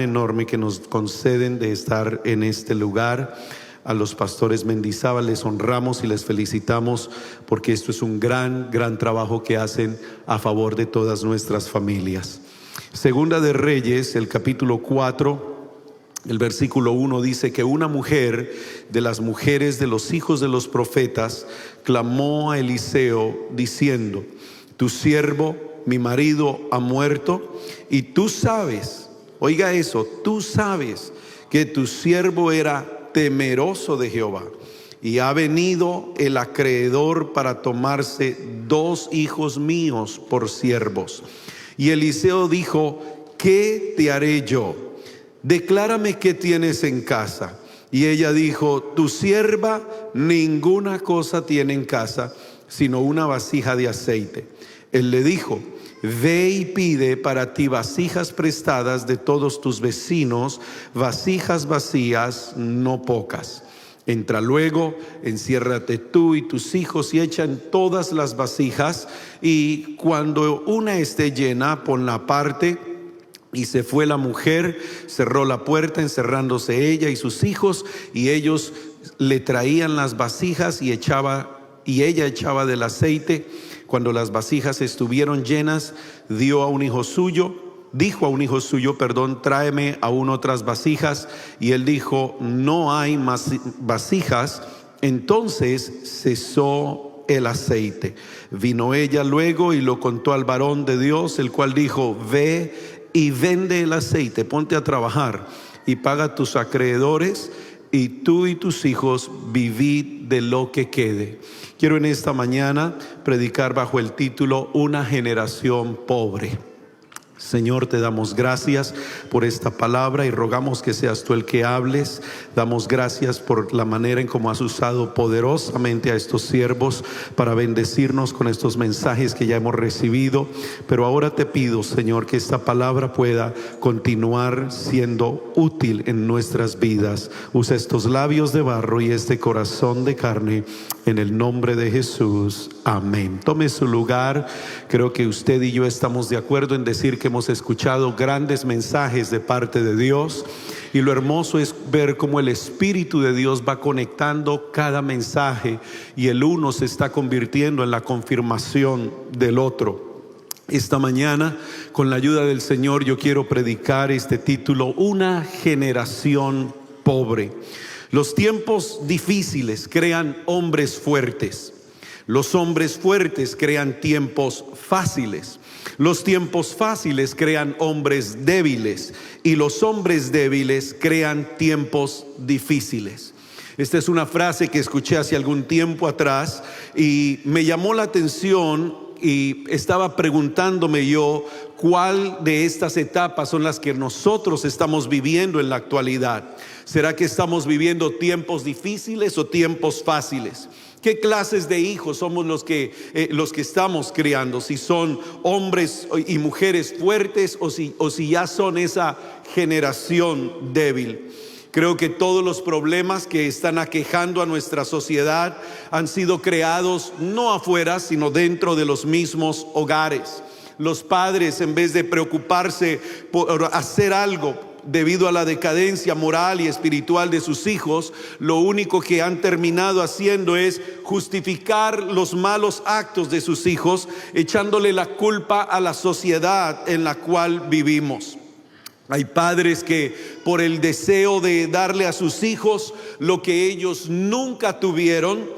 enorme que nos conceden de estar en este lugar. A los pastores Mendizábal les honramos y les felicitamos porque esto es un gran trabajo que hacen a favor de todas nuestras familias. Segunda de Reyes, el capítulo 4, el versículo 1 dice que una mujer de las mujeres de los hijos de los profetas clamó a Eliseo diciendo: tu siervo, mi marido, ha muerto, y tú sabes, oiga eso, tú sabes que tu siervo era temeroso de Jehová, y ha venido el acreedor para tomarse 2 hijos míos por siervos. Y Eliseo dijo: ¿qué te haré yo? Declárame qué tienes en casa. Y ella dijo: tu sierva ninguna cosa tiene en casa, sino una vasija de aceite. Él le dijo: ve y pide para ti vasijas prestadas de todos tus vecinos, vasijas vacías, no pocas. Entra luego, enciérrate tú y tus hijos y echa en todas las vasijas, y cuando una esté llena, ponla aparte. Y se fue la mujer, cerró la puerta, encerrándose ella y sus hijos, y ellos le traían las vasijas y ella echaba del aceite. Cuando las vasijas estuvieron llenas, dijo a un hijo suyo, tráeme aún otras vasijas. Y él dijo: no hay más vasijas. Entonces cesó el aceite. Vino ella luego y lo contó al varón de Dios, el cual dijo: ve y vende el aceite, ponte a trabajar y paga tus acreedores, y tú y tus hijos vivid de lo que quede. Quiero en esta mañana predicar bajo el título: una generación pobre. Señor, te damos gracias por esta palabra y rogamos que seas tú el que hables. Damos gracias por la manera en cómo has usado poderosamente a estos siervos para bendecirnos con estos mensajes que ya hemos recibido. Pero ahora te pido, Señor, que esta palabra pueda continuar siendo útil en nuestras vidas. Usa estos labios de barro y este corazón de carne, en el nombre de Jesús. Amén. Tome su lugar. Creo que usted y yo estamos de acuerdo en decir que hemos escuchado grandes mensajes de parte de Dios, y lo hermoso es ver cómo el Espíritu de Dios va conectando cada mensaje y el uno se está convirtiendo en la confirmación del otro. Esta mañana, con la ayuda del Señor, yo quiero predicar este título: una generación pobre. Los tiempos difíciles crean hombres fuertes. Los hombres fuertes crean tiempos fáciles. Los tiempos fáciles crean hombres débiles, y los hombres débiles crean tiempos difíciles. Esta es una frase que escuché hace algún tiempo atrás y me llamó la atención, y estaba preguntándome yo cuál de estas etapas son las que nosotros estamos viviendo en la actualidad. ¿Será que estamos viviendo tiempos difíciles o tiempos fáciles? ¿Qué clases de hijos somos los que estamos criando? Si son hombres y mujeres fuertes o si ya son esa generación débil. Creo que todos los problemas que están aquejando a nuestra sociedad han sido creados no afuera, sino dentro de los mismos hogares. Los padres, en vez de preocuparse por hacer algo debido a la decadencia moral y espiritual de sus hijos, lo único que han terminado haciendo es justificar los malos actos de sus hijos, echándole la culpa a la sociedad en la cual vivimos. Hay padres que, por el deseo de darle a sus hijos lo que ellos nunca tuvieron,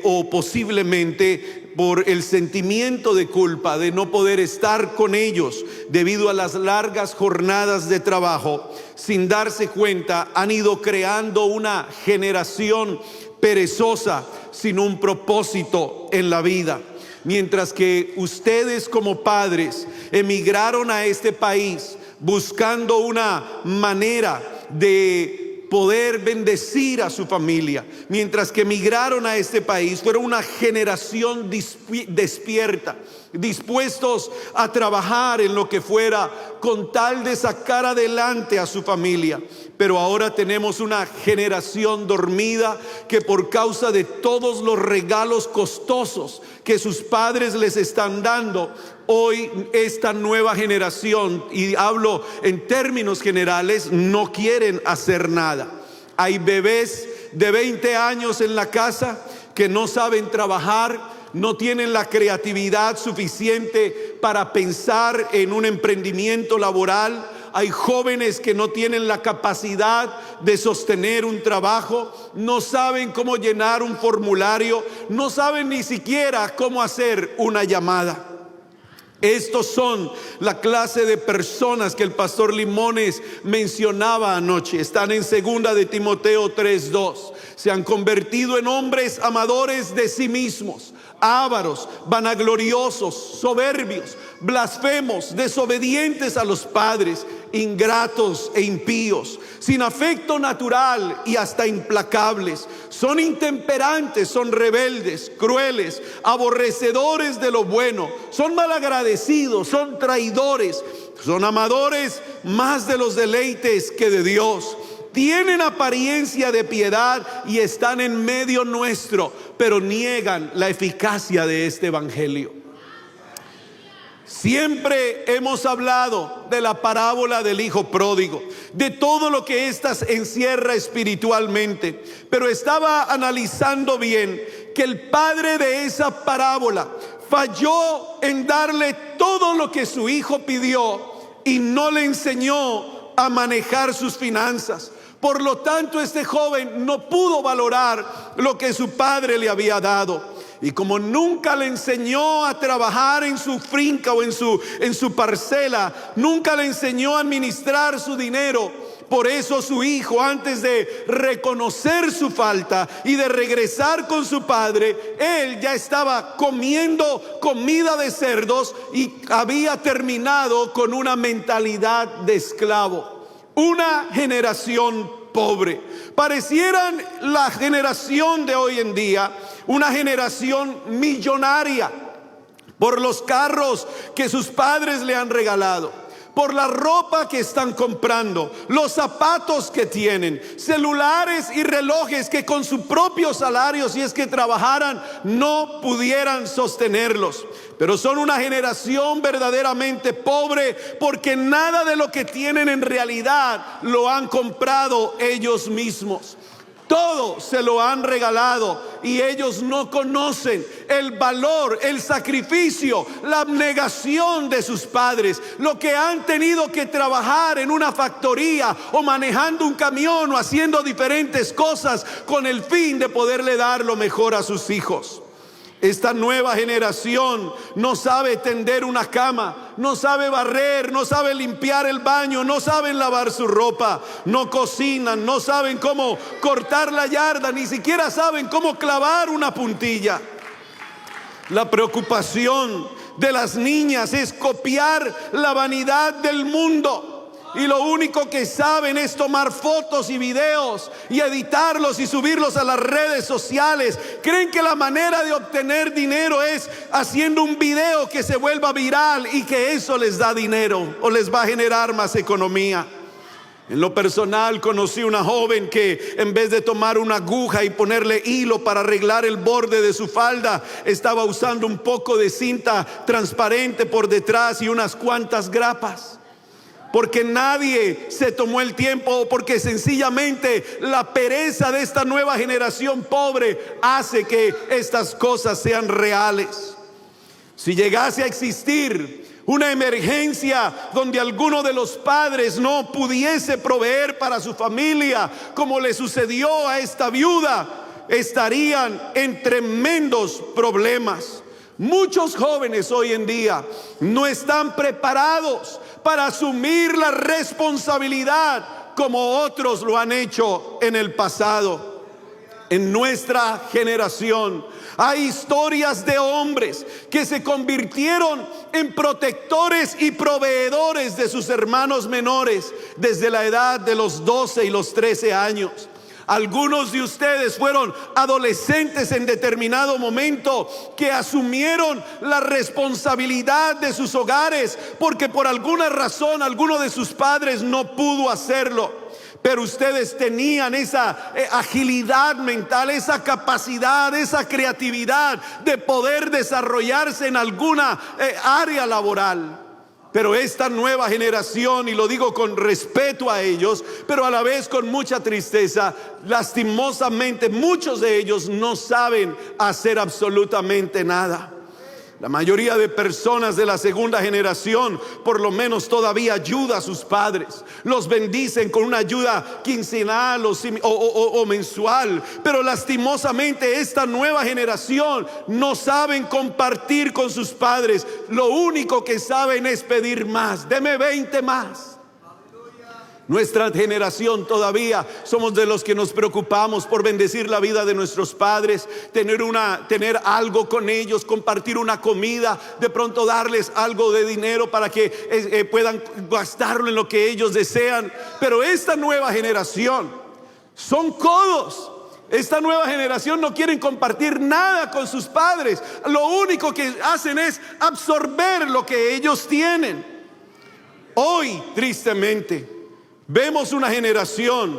o posiblemente por el sentimiento de culpa de no poder estar con ellos debido a las largas jornadas de trabajo, sin darse cuenta, han ido creando una generación perezosa, sin un propósito en la vida. Mientras que ustedes como padres emigraron a este país buscando una manera de poder bendecir a su familia, mientras que emigraron a este país, fueron una generación despierta, dispuestos a trabajar en lo que fuera con tal de sacar adelante a su familia. Pero ahora tenemos una generación dormida que por causa de todos los regalos costosos que sus padres les están dando, hoy esta nueva generación, y hablo en términos generales, no quieren hacer nada. Hay bebés de 20 años en la casa que no saben trabajar, no tienen la creatividad suficiente para pensar en un emprendimiento laboral. Hay jóvenes que no tienen la capacidad de sostener un trabajo, no saben cómo llenar un formulario, no saben ni siquiera cómo hacer una llamada. Estos son la clase de personas que el pastor Limones mencionaba anoche. Están en 2 de Timoteo 3:2. Se han convertido en hombres amadores de sí mismos, ávaros, vanagloriosos, soberbios, blasfemos, desobedientes a los padres, ingratos e impíos, sin afecto natural y hasta implacables. Son intemperantes, son rebeldes, crueles, aborrecedores de lo bueno, son malagradecidos, son traidores, son amadores más de los deleites que de Dios. Tienen apariencia de piedad y están en medio nuestro, pero niegan la eficacia de este evangelio. Siempre hemos hablado de la parábola del hijo pródigo, de todo lo que ésta encierra espiritualmente, pero estaba analizando bien que el padre de esa parábola falló en darle todo lo que su hijo pidió y no le enseñó a manejar sus finanzas. Por lo tanto, este joven no pudo valorar lo que su padre le había dado. Y como nunca le enseñó a trabajar en su finca o en su parcela, nunca le enseñó a administrar su dinero, por eso su hijo, antes de reconocer su falta y de regresar con su padre, él ya estaba comiendo comida de cerdos y había terminado con una mentalidad de esclavo. Una generación pobre. Parecieran la generación de hoy en día una generación millonaria por los carros que sus padres le han regalado, por la ropa que están comprando, los zapatos que tienen, celulares y relojes que con su propio salario, si es que trabajaran, no pudieran sostenerlos. Pero son una generación verdaderamente pobre porque nada de lo que tienen en realidad lo han comprado ellos mismos. Todo se lo han regalado y ellos no conocen el valor, el sacrificio, la abnegación de sus padres, lo que han tenido que trabajar en una factoría o manejando un camión o haciendo diferentes cosas con el fin de poderle dar lo mejor a sus hijos. Esta nueva generación no sabe tender una cama, no sabe barrer, no sabe limpiar el baño, no saben lavar su ropa, no cocinan, no saben cómo cortar la yarda, ni siquiera saben cómo clavar una puntilla. La preocupación de las niñas es copiar la vanidad del mundo. Y lo único que saben es tomar fotos y videos y editarlos y subirlos a las redes sociales. Creen que la manera de obtener dinero es haciendo un video que se vuelva viral y que eso les da dinero o les va a generar más economía. En lo personal conocí una joven que en vez de tomar una aguja y ponerle hilo para arreglar el borde de su falda, estaba usando un poco de cinta transparente por detrás y unas cuantas grapas. Porque nadie se tomó el tiempo, porque sencillamente la pereza de esta nueva generación pobre hace que estas cosas sean reales. Si llegase a existir una emergencia donde alguno de los padres no pudiese proveer para su familia, como le sucedió a esta viuda, estarían en tremendos problemas. Muchos jóvenes hoy en día no están preparados para asumir la responsabilidad como otros lo han hecho en el pasado. En nuestra generación hay historias de hombres que se convirtieron en protectores y proveedores de sus hermanos menores desde la edad de los 12 y los 13 años. Algunos de ustedes fueron adolescentes en determinado momento que asumieron la responsabilidad de sus hogares porque por alguna razón alguno de sus padres no pudo hacerlo. Pero ustedes tenían esa agilidad mental, esa capacidad, esa creatividad de poder desarrollarse en alguna área laboral. Pero esta nueva generación, y lo digo con respeto a ellos, pero a la vez con mucha tristeza, lastimosamente muchos de ellos no saben hacer absolutamente nada. La mayoría de personas de la segunda generación por lo menos todavía ayuda a sus padres. Los bendicen con una ayuda quincenal o mensual. Pero lastimosamente esta nueva generación no saben compartir con sus padres. Lo único que saben es pedir más. Deme 20 más. Nuestra generación todavía somos de los que nos preocupamos por bendecir la vida de nuestros padres, tener algo con ellos, compartir una comida, de pronto darles algo de dinero para que puedan gastarlo en lo que ellos desean. Pero esta nueva generación son codos. Esta nueva generación no quieren compartir nada con sus padres. Lo único que hacen es absorber lo que ellos tienen. Hoy, tristemente, vemos una generación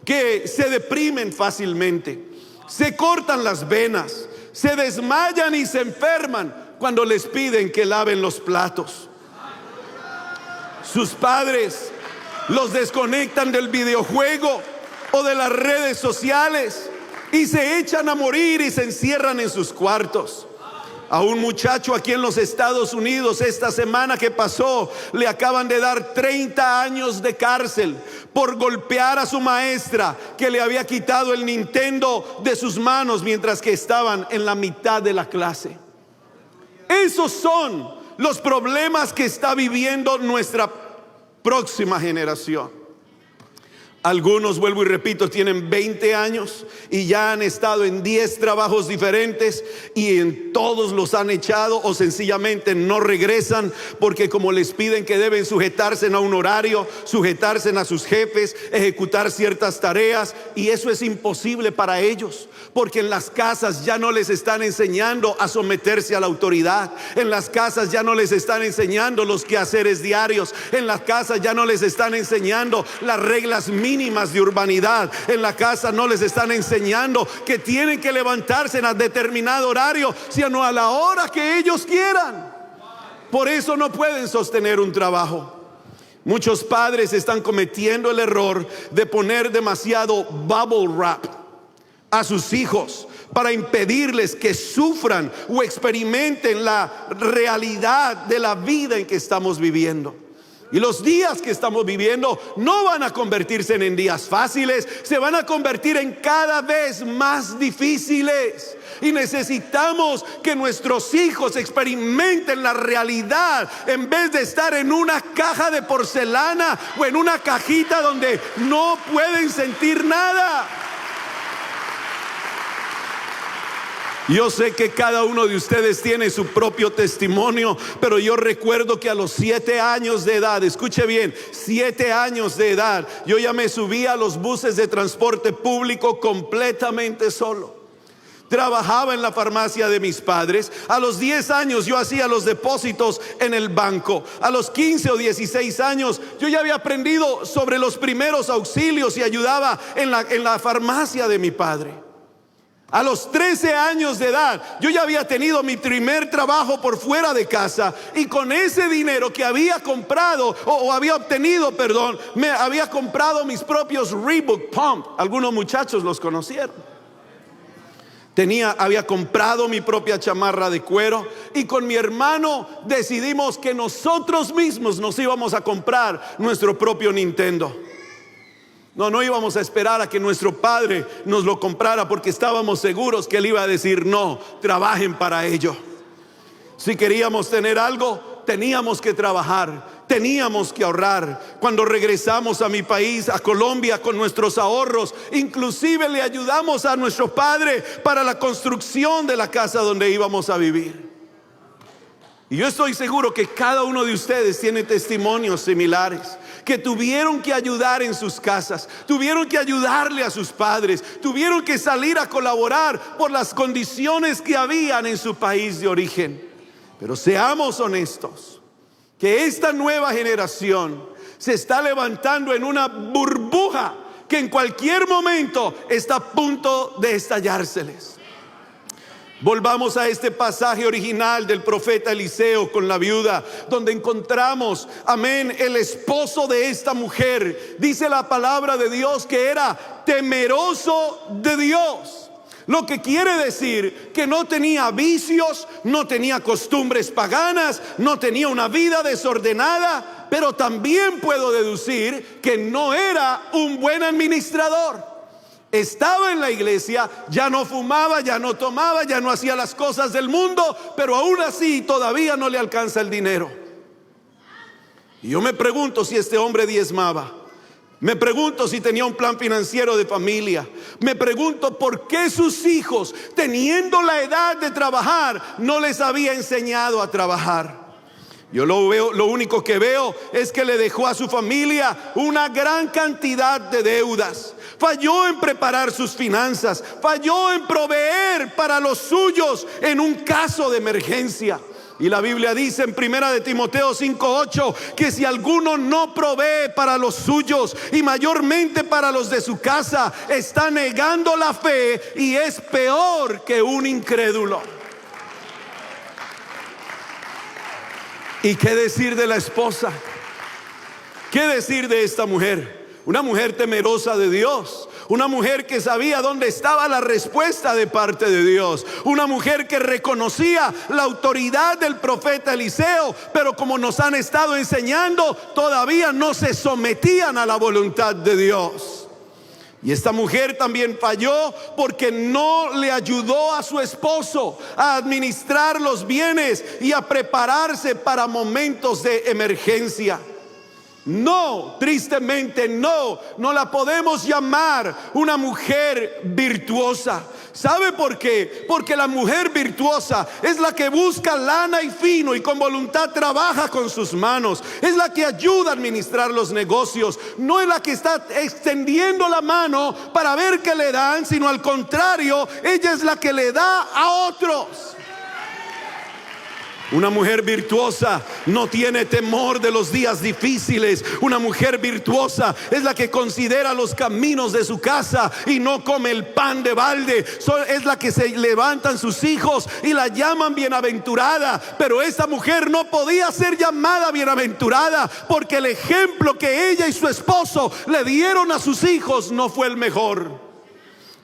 que se deprimen fácilmente, se cortan las venas, se desmayan y se enferman cuando les piden que laven los platos. Sus padres los desconectan del videojuego o de las redes sociales y se echan a morir y se encierran en sus cuartos. A un muchacho aquí en los Estados Unidos esta semana que pasó le acaban de dar 30 años de cárcel por golpear a su maestra que le había quitado el Nintendo de sus manos mientras que estaban en la mitad de la clase. Esos son los problemas que está viviendo nuestra próxima generación. Algunos, vuelvo y repito, tienen 20 años y ya han estado en 10 trabajos diferentes y en todos los han echado o sencillamente no regresan porque como les piden que deben sujetarse a un horario, sujetarse a sus jefes, ejecutar ciertas tareas, y eso es imposible para ellos porque en las casas ya no les están enseñando a someterse a la autoridad. En las casas ya no les están enseñando los quehaceres diarios. En las casas ya no les están enseñando las reglas mínimas de urbanidad. En la casa no les están enseñando que tienen que levantarse en un determinado horario, sino a la hora que ellos quieran. Por eso no pueden sostener un trabajo. Muchos padres están cometiendo el error de poner demasiado bubble wrap a sus hijos para impedirles que sufran o experimenten la realidad de la vida en que estamos viviendo. Y los días que estamos viviendo no van a convertirse en días fáciles, se van a convertir en cada vez más difíciles. Y necesitamos que nuestros hijos experimenten la realidad en vez de estar en una caja de porcelana o en una cajita donde no pueden sentir nada. Yo sé que cada uno de ustedes tiene su propio testimonio, pero yo recuerdo que a los 7 años de edad, escuche bien, 7 años de edad, yo ya me subí a los buses de transporte público completamente solo. Trabajaba en la farmacia de mis padres. A los 10 años yo hacía los depósitos en el banco. A los 15 o 16 años yo ya había aprendido sobre los primeros auxilios y ayudaba en la farmacia de mi padre. A los 13 años de edad yo ya había tenido mi primer trabajo por fuera de casa, y con ese dinero que había comprado o había obtenido, me había comprado mis propios Reebok Pump. Algunos muchachos los conocieron. Había comprado mi propia chamarra de cuero, y con mi hermano decidimos que nosotros mismos nos íbamos a comprar nuestro propio Nintendo. No íbamos a esperar a que nuestro padre nos lo comprara, porque estábamos seguros que él iba a decir: no, trabajen para ello. Si queríamos tener algo, teníamos que trabajar, teníamos que ahorrar. Cuando regresamos a mi país, a Colombia, con nuestros ahorros, inclusive le ayudamos a nuestro padre para la construcción de la casa donde íbamos a vivir. Y yo estoy seguro que cada uno de ustedes tiene testimonios similares, que tuvieron que ayudar en sus casas, tuvieron que ayudarle a sus padres, tuvieron que salir a colaborar por las condiciones que habían en su país de origen. Pero seamos honestos, que esta nueva generación se está levantando en una burbuja que en cualquier momento está a punto de estallárseles. Volvamos a este pasaje original del profeta Eliseo con la viuda, donde encontramos, amén, el esposo de esta mujer. Dice la palabra de Dios que era temeroso de Dios. Lo que quiere decir que no tenía vicios, no tenía costumbres paganas, no tenía una vida desordenada, pero también puedo deducir que no era un buen administrador. Estaba en la iglesia, ya no fumaba, ya no tomaba, ya no hacía las cosas del mundo, pero aún así todavía no le alcanza el dinero. Y yo me pregunto si este hombre diezmaba. Me pregunto si tenía un plan financiero de familia. Me pregunto por qué sus hijos, teniendo la edad de trabajar, no les había enseñado a trabajar. Yo lo único que veo es que le dejó a su familia una gran cantidad de deudas. Falló en preparar sus finanzas, falló en proveer para los suyos en un caso de emergencia. Y la Biblia dice en 1 de Timoteo 5:8 que si alguno no provee para los suyos y mayormente para los de su casa, está negando la fe y es peor que un incrédulo. ¿Y qué decir de la esposa? ¿Qué decir de esta mujer? Una mujer temerosa de Dios, una mujer que sabía dónde estaba la respuesta de parte de Dios, una mujer que reconocía la autoridad del profeta Eliseo, pero como nos han estado enseñando, todavía no se sometían a la voluntad de Dios. Y esta mujer también falló porque no le ayudó a su esposo a administrar los bienes y a prepararse para momentos de emergencia. No, tristemente no la podemos llamar una mujer virtuosa. ¿Sabe por qué? Porque la mujer virtuosa es la que busca lana y fino y con voluntad trabaja con sus manos. Es la que ayuda a administrar los negocios. No es la que está extendiendo la mano para ver qué le dan, sino al contrario, ella es la que le da a otros. Una mujer virtuosa no tiene temor de los días difíciles. Una mujer virtuosa es la que considera los caminos de su casa y no come el pan de balde. Es la que se levantan sus hijos y la llaman bienaventurada. Pero esta mujer no podía ser llamada bienaventurada porque el ejemplo que ella y su esposo le dieron a sus hijos no fue el mejor.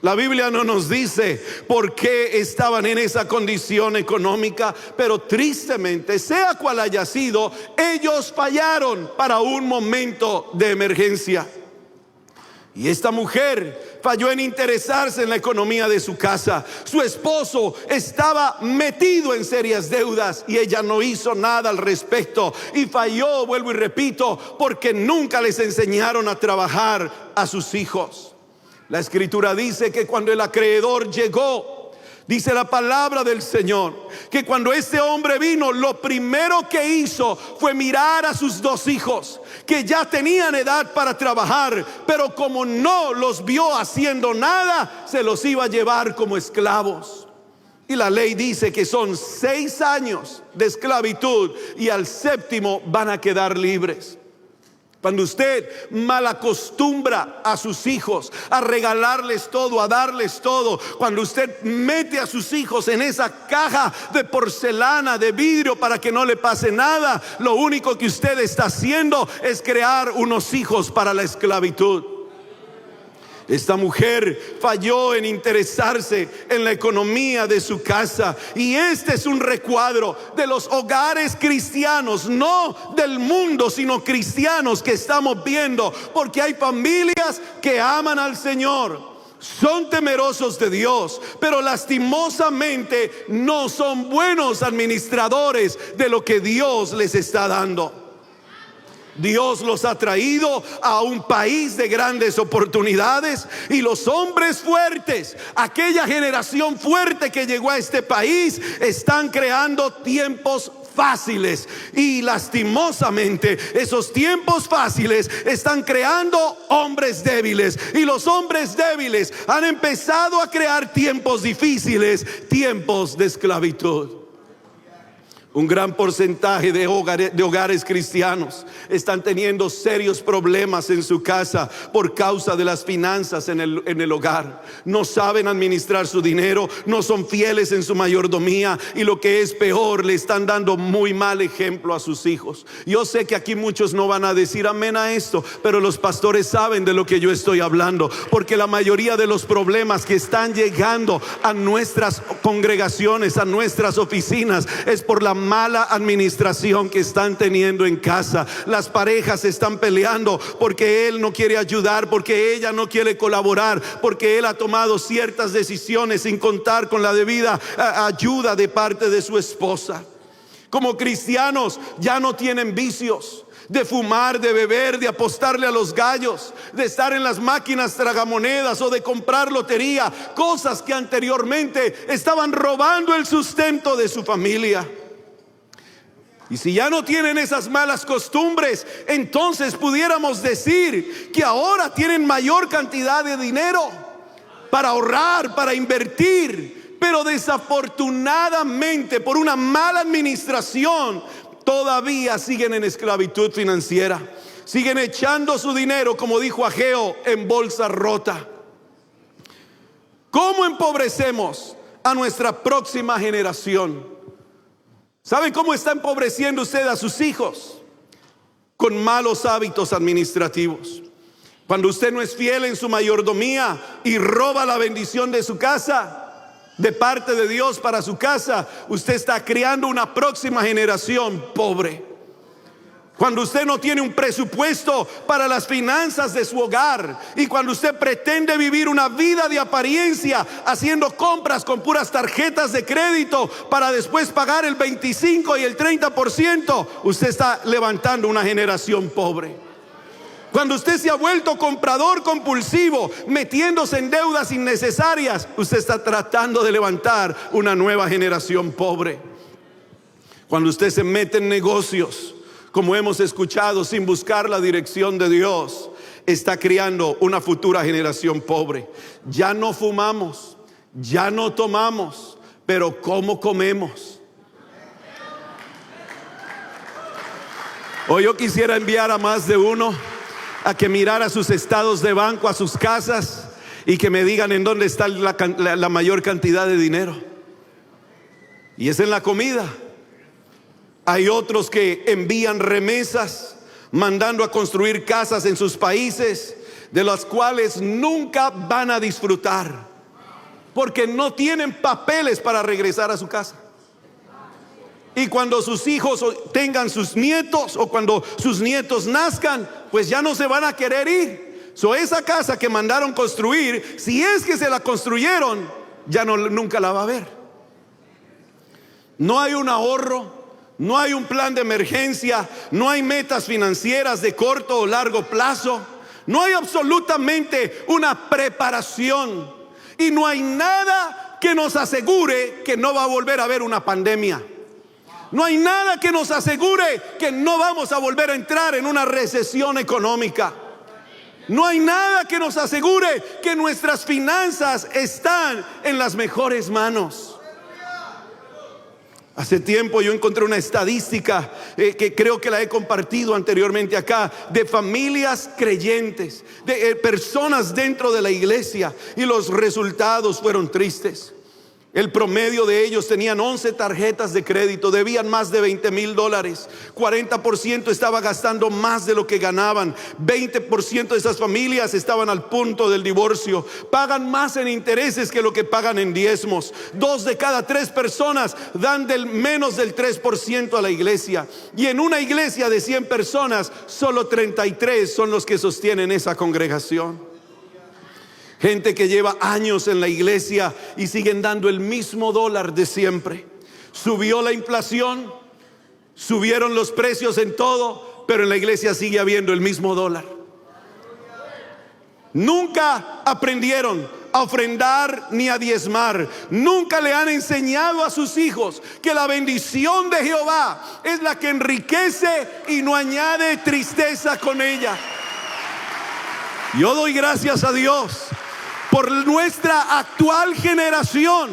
La Biblia no nos dice por qué estaban en esa condición económica, pero tristemente, sea cual haya sido, ellos fallaron para un momento de emergencia. Y esta mujer falló en interesarse en la economía de su casa. Su esposo estaba metido en serias deudas y ella no hizo nada al respecto. Y falló, vuelvo y repito, porque nunca les enseñaron a trabajar a sus hijos. La escritura dice que cuando el acreedor llegó, dice la palabra del Señor, que cuando este hombre vino, lo primero que hizo fue mirar a sus dos hijos, que ya tenían edad para trabajar, pero como no los vio haciendo nada, se los iba a llevar como esclavos. Y la ley dice que son 6 años de esclavitud y al 7º van a quedar libres. Cuando usted malacostumbra a sus hijos a regalarles todo, a darles todo, cuando usted mete a sus hijos en esa caja de porcelana, de vidrio para que no le pase nada, lo único que usted está haciendo es crear unos hijos para la esclavitud. Esta mujer falló en interesarse en la economía de su casa. Y este es un recuadro de los hogares cristianos, no del mundo, sino cristianos que estamos viendo. Porque hay familias que aman al Señor, son temerosos de Dios, pero lastimosamente no son buenos administradores de lo que Dios les está dando. Dios los ha traído a un país de grandes oportunidades y los hombres fuertes, aquella generación fuerte que llegó a este país, están creando tiempos fáciles, y lastimosamente esos tiempos fáciles están creando hombres débiles, y los hombres débiles han empezado a crear tiempos difíciles, tiempos de esclavitud. Un gran porcentaje de hogares cristianos están teniendo serios problemas en su casa por causa de las finanzas en el hogar. No saben administrar su dinero, no son fieles en su mayordomía, y lo que es peor, le están dando muy mal ejemplo a sus hijos. Yo sé que aquí muchos no van a decir amén a esto, pero los pastores saben de lo que yo estoy hablando, porque la mayoría de los problemas que están llegando a nuestras congregaciones, a nuestras oficinas, es por la mala administración que están teniendo en casa. Las parejas están peleando porque él no quiere ayudar, porque ella no quiere colaborar, porque él ha tomado ciertas decisiones sin contar con la debida ayuda de parte de su esposa. Como cristianos ya no tienen vicios de fumar, de beber, de apostarle a los gallos, de estar en las máquinas tragamonedas o de comprar lotería, cosas que anteriormente estaban robando el sustento de su familia. Y si ya no tienen esas malas costumbres, entonces pudiéramos decir que ahora tienen mayor cantidad de dinero para ahorrar, para invertir, pero desafortunadamente por una mala administración todavía siguen en esclavitud financiera. Siguen echando su dinero, como dijo Ageo, en bolsa rota. ¿Cómo empobrecemos a nuestra próxima generación? ¿Saben cómo está empobreciendo usted a sus hijos? Con malos hábitos administrativos. Cuando usted no es fiel en su mayordomía y roba la bendición de su casa, de parte de Dios para su casa, usted está creando una próxima generación pobre. Cuando usted no tiene un presupuesto para las finanzas de su hogar, y cuando usted pretende vivir una vida de apariencia, haciendo compras con puras tarjetas de crédito para después pagar el 25 y el 30%, usted está levantando una generación pobre. Cuando usted se ha vuelto comprador compulsivo, metiéndose en deudas innecesarias, usted está tratando de levantar una nueva generación pobre. Cuando usted se mete en negocios, como hemos escuchado, sin buscar la dirección de Dios, está criando una futura generación pobre. Ya no fumamos, ya no tomamos, pero ¿cómo comemos? Hoy yo quisiera enviar a más de uno a que mirara sus estados de banco, a sus casas, y que me digan en dónde está la mayor cantidad de dinero. Y es en la comida. Hay otros que envían remesas, mandando a construir casas en sus países, de las cuales nunca van a disfrutar, porque no tienen papeles para regresar a su casa. Y cuando sus hijos tengan sus nietos, o cuando sus nietos nazcan, pues ya no se van a querer ir. Esa casa que mandaron construir, si es que se la construyeron, ya nunca la va a ver. No hay un ahorro, no hay un plan de emergencia, no hay metas financieras de corto o largo plazo, no hay absolutamente una preparación, y no hay nada que nos asegure que no va a volver a haber una pandemia. No hay nada que nos asegure que no vamos a volver a entrar en una recesión económica. No hay nada que nos asegure que nuestras finanzas están en las mejores manos. Hace tiempo yo encontré una estadística que creo que la he compartido anteriormente acá, de familias creyentes, de personas dentro de la iglesia, y los resultados fueron tristes. El promedio de ellos tenían 11 tarjetas de crédito, debían más de $20,000, 40% estaba gastando más de lo que ganaban, 20% de esas familias estaban al punto del divorcio, pagan más en intereses que lo que pagan en diezmos, 2 de cada 3 personas dan menos del 3% a la iglesia, y en una iglesia de 100 personas, solo 33 son los que sostienen esa congregación. Gente que lleva años en la iglesia y siguen dando el mismo dólar de siempre. Subió la inflación, subieron los precios en todo, pero en la iglesia sigue habiendo el mismo dólar. Nunca aprendieron a ofrendar ni a diezmar. Nunca le han enseñado a sus hijos que la bendición de Jehová es la que enriquece y no añade tristeza con ella. Yo doy gracias a Dios por nuestra actual generación,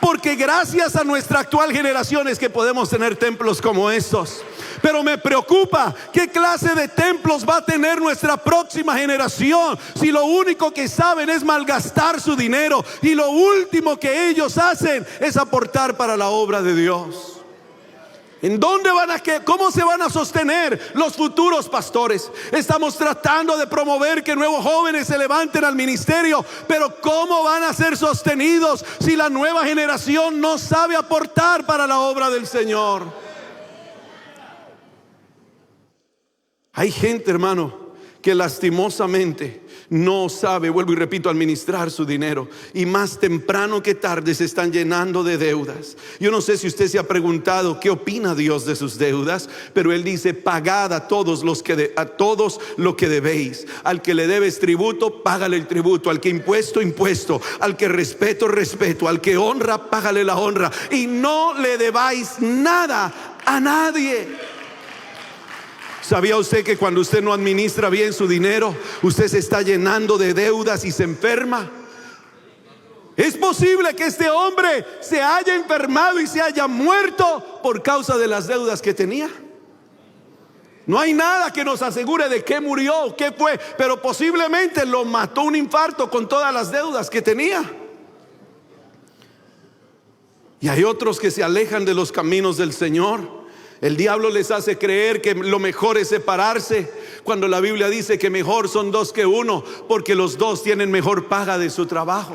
porque gracias a nuestra actual generación es que podemos tener templos como estos. Pero me preocupa qué clase de templos va a tener nuestra próxima generación si lo único que saben es malgastar su dinero y lo último que ellos hacen es aportar para la obra de Dios. ¿En dónde cómo se van a sostener los futuros pastores? Estamos tratando de promover que nuevos jóvenes se levanten al ministerio, pero ¿cómo van a ser sostenidos si la nueva generación no sabe aportar para la obra del Señor? Hay gente, hermano, que lastimosamente no sabe, vuelvo y repito, administrar su dinero, y más temprano que tarde se están llenando de deudas. Yo no sé si usted se ha preguntado qué opina Dios de sus deudas, pero Él dice: pagad a todos lo que debéis. Al que le debes tributo, págale el tributo. Al que impuesto, impuesto. Al que respeto, respeto. Al que honra, págale la honra. Y no le debáis nada a nadie. ¿Sabía usted que cuando usted no administra bien su dinero, usted se está llenando de deudas y se enferma? Es posible que este hombre se haya enfermado y se haya muerto por causa de las deudas que tenía. No hay nada que nos asegure de qué murió, qué fue, pero posiblemente lo mató un infarto con todas las deudas que tenía. Y hay otros que se alejan de los caminos del Señor. El diablo les hace creer que lo mejor es separarse, cuando la Biblia dice que mejor son dos que uno, porque los dos tienen mejor paga de su trabajo.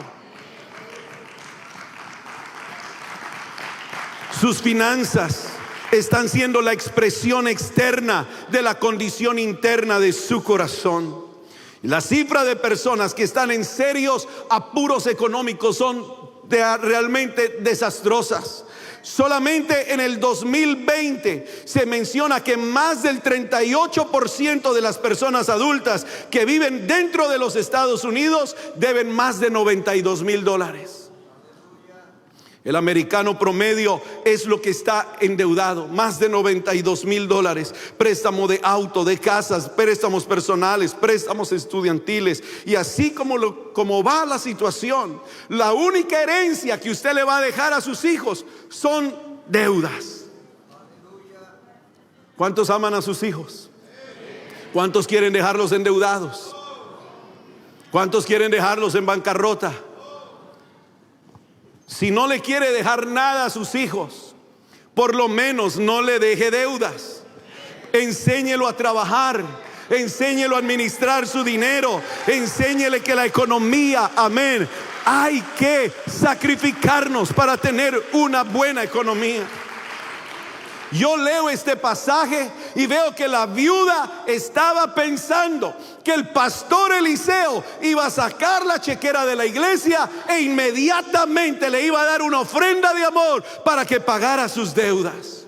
Sus finanzas están siendo la expresión externa de la condición interna de su corazón. La cifra de personas que están en serios apuros económicos son realmente desastrosas. Solamente en el 2020 se menciona que más del 38% de las personas adultas que viven dentro de los Estados Unidos deben más de $92,000. El americano promedio es lo que está endeudado, más de $92,000. Préstamo de auto, de casas, préstamos personales, préstamos estudiantiles. Y así como va la situación, la única herencia que usted le va a dejar a sus hijos son deudas. ¿Cuántos aman a sus hijos? ¿Cuántos quieren dejarlos endeudados? ¿Cuántos quieren dejarlos en bancarrota? Si no le quiere dejar nada a sus hijos, por lo menos no le deje deudas. Enséñelo a trabajar, enséñelo a administrar su dinero, enséñele que la economía, amén, hay que sacrificarnos para tener una buena economía. Yo leo este pasaje y veo que la viuda estaba pensando que el pastor Eliseo iba a sacar la chequera de la iglesia e inmediatamente le iba a dar una ofrenda de amor para que pagara sus deudas.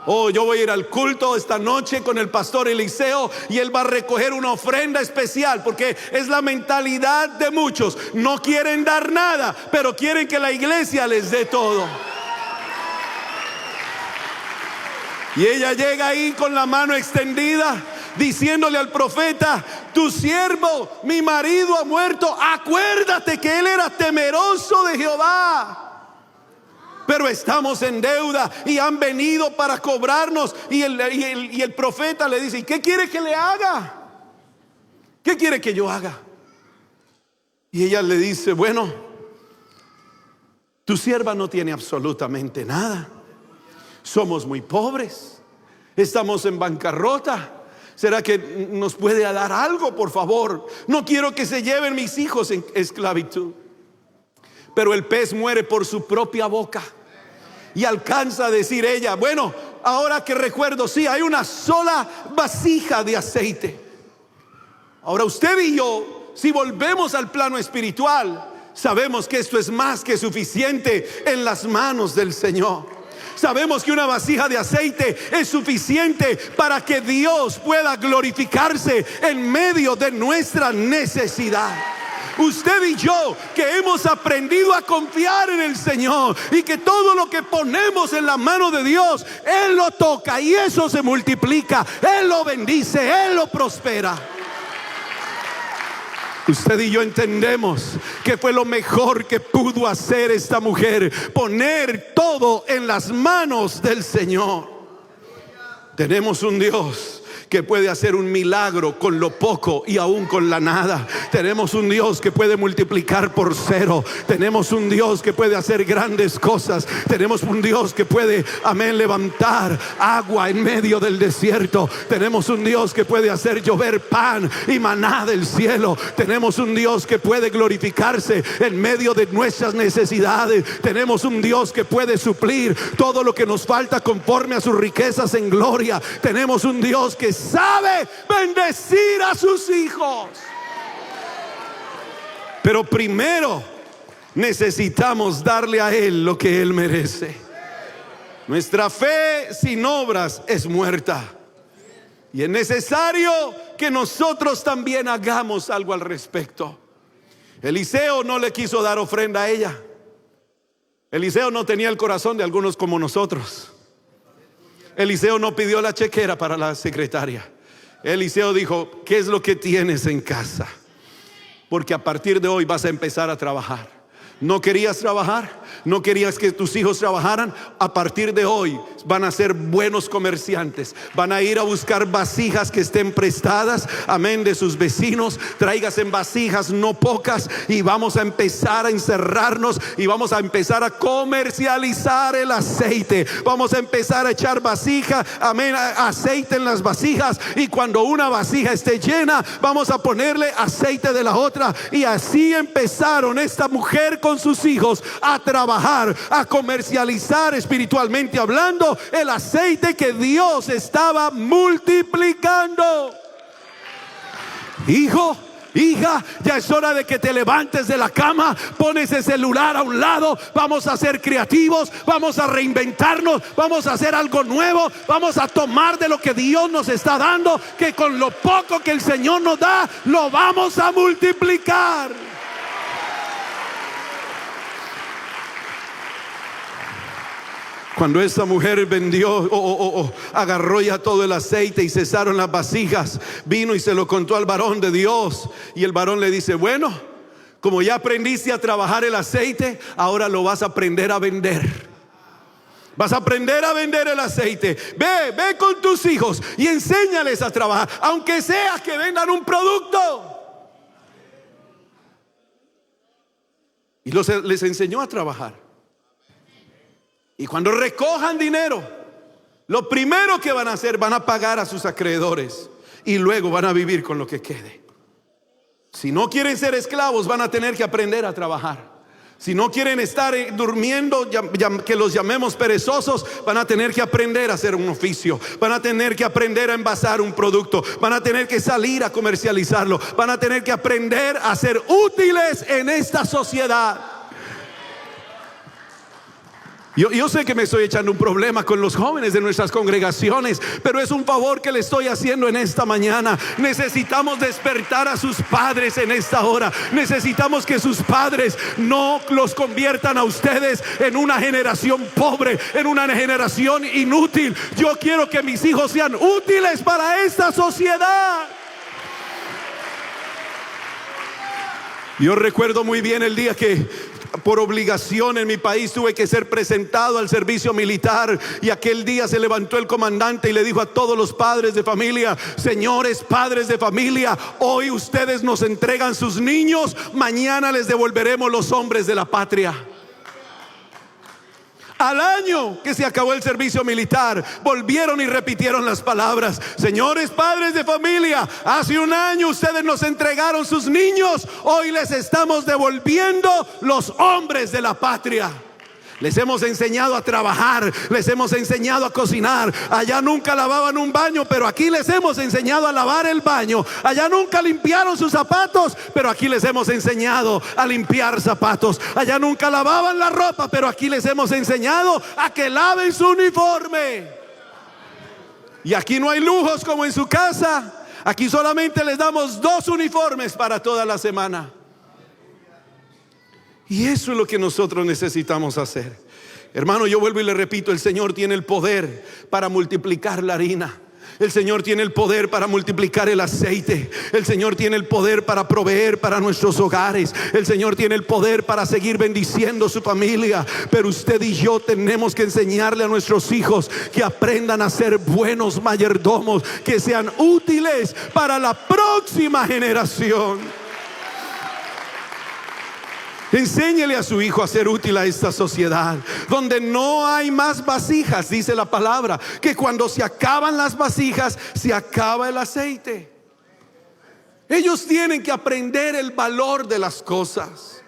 Oh, yo voy a ir al culto esta noche con el pastor Eliseo y él va a recoger una ofrenda especial, porque es la mentalidad de muchos. No quieren dar nada, pero quieren que la iglesia les dé todo. Y ella llega ahí con la mano extendida, diciéndole al profeta: tu siervo, mi marido, ha muerto. Acuérdate que él era temeroso de Jehová, pero estamos en deuda y han venido para cobrarnos. Y el profeta le dice: ¿y qué quiere que le haga? ¿Qué quiere que yo haga? Y ella le dice: bueno, tu sierva no tiene absolutamente nada. Somos muy pobres, estamos en bancarrota. ¿Será que nos puede dar algo, por favor? No quiero que se lleven mis hijos en esclavitud. Pero el pez muere por su propia boca. Y alcanza a decir ella: bueno, ahora que recuerdo, sí, hay una sola vasija de aceite. Ahora usted y yo, si volvemos al plano espiritual, sabemos que esto es más que suficiente en las manos del Señor. Sabemos que una vasija de aceite es suficiente para que Dios pueda glorificarse en medio de nuestra necesidad. Usted y yo que hemos aprendido a confiar en el Señor y que todo lo que ponemos en la mano de Dios, Él lo toca y eso se multiplica, Él lo bendice, Él lo prospera. Usted y yo entendemos que fue lo mejor que pudo hacer esta mujer, poner todo en las manos del Señor. Tenemos un Dios que puede hacer un milagro con lo poco y aún con la nada. Tenemos un Dios que puede multiplicar por cero. Tenemos un Dios que puede hacer grandes cosas. Tenemos un Dios que puede, amén, levantar agua en medio del desierto. Tenemos un Dios que puede hacer llover pan y maná del cielo. Tenemos un Dios que puede glorificarse en medio de nuestras necesidades. Tenemos un Dios que puede suplir todo lo que nos falta conforme a sus riquezas en gloria. Tenemos un Dios que sabe bendecir a sus hijos. Pero primero necesitamos darle a Él lo que Él merece. Nuestra fe sin obras es muerta. Y es necesario que nosotros también hagamos algo al respecto. Eliseo no le quiso dar ofrenda a ella. Eliseo no tenía el corazón de algunos como nosotros. Eliseo no pidió la chequera para la secretaria. Eliseo dijo: ¿qué es lo que tienes en casa? Porque a partir de hoy vas a empezar a trabajar. ¿No querías trabajar? ¿No querías que tus hijos trabajaran? A partir de hoy van a ser buenos comerciantes. Van a ir a buscar vasijas que estén prestadas, amén, de sus vecinos. Tráigase en vasijas no pocas y vamos a empezar a encerrarnos y vamos a empezar a comercializar el aceite. Vamos a empezar a echar vasija, amén, aceite en las vasijas, y cuando una vasija esté llena vamos a ponerle aceite de la otra. Y así empezaron esta mujer con sus hijos a trabajar, a comercializar, espiritualmente hablando, el aceite que Dios estaba multiplicando. Hijo, hija, ya es hora de que te levantes de la cama, pones el celular a un lado. Vamos a ser creativos, vamos a reinventarnos, vamos a hacer algo nuevo, vamos a tomar de lo que Dios nos está dando, que con lo poco que el Señor nos da, lo vamos a multiplicar. Cuando esa mujer vendió agarró ya todo el aceite y cesaron las vasijas, vino y se lo contó al varón de Dios. Y el varón le dice: bueno, como ya aprendiste a trabajar el aceite, ahora lo vas a aprender a vender. Vas a aprender a vender el aceite. Ve con tus hijos y enséñales a trabajar, aunque sea que vendan un producto. Y les enseñó a trabajar. Y cuando recojan dinero, lo primero que van a hacer, van a pagar a sus acreedores y luego van a vivir con lo que quede. Si no quieren ser esclavos, van a tener que aprender a trabajar. Si no quieren estar durmiendo, que los llamemos perezosos, van a tener que aprender a hacer un oficio. Van a tener que aprender a envasar un producto. Van a tener que salir a comercializarlo. Van a tener que aprender a ser útiles en esta sociedad. Yo sé que me estoy echando un problema con los jóvenes de nuestras congregaciones, pero es un favor que le estoy haciendo en esta mañana. Necesitamos despertar a sus padres en esta hora. Necesitamos que sus padres no los conviertan a ustedes en una generación pobre, en una generación inútil. Yo quiero que mis hijos sean útiles para esta sociedad. Yo recuerdo muy bien el día que por obligación en mi país tuve que ser presentado al servicio militar, y aquel día se levantó el comandante y le dijo a todos los padres de familia: señores padres de familia, hoy ustedes nos entregan sus niños, mañana les devolveremos los hombres de la patria. Al año que se acabó el servicio militar, volvieron y repitieron las palabras: señores padres de familia, hace un año ustedes nos entregaron sus niños, hoy les estamos devolviendo los hombres de la patria. Les hemos enseñado a trabajar, les hemos enseñado a cocinar. Allá nunca lavaban un baño, pero aquí les hemos enseñado a lavar el baño. Allá nunca limpiaron sus zapatos, pero aquí les hemos enseñado a limpiar zapatos. Allá nunca lavaban la ropa, pero aquí les hemos enseñado a que laven su uniforme. Y aquí no hay lujos como en su casa. Aquí solamente les damos 2 uniformes para toda la semana. Y eso es lo que nosotros necesitamos hacer. Hermano, yo vuelvo y le repito, el Señor tiene el poder para multiplicar la harina. El Señor tiene el poder para multiplicar el aceite. El Señor tiene el poder para proveer para nuestros hogares. El Señor tiene el poder para seguir bendiciendo su familia. Pero usted y yo tenemos que enseñarle a nuestros hijos que aprendan a ser buenos mayordomos, que sean útiles para la próxima generación. Enséñele a su hijo a ser útil a esta sociedad, donde no hay más vasijas, dice la palabra, que cuando se acaban las vasijas, se acaba el aceite. Ellos tienen que aprender el valor de las cosas.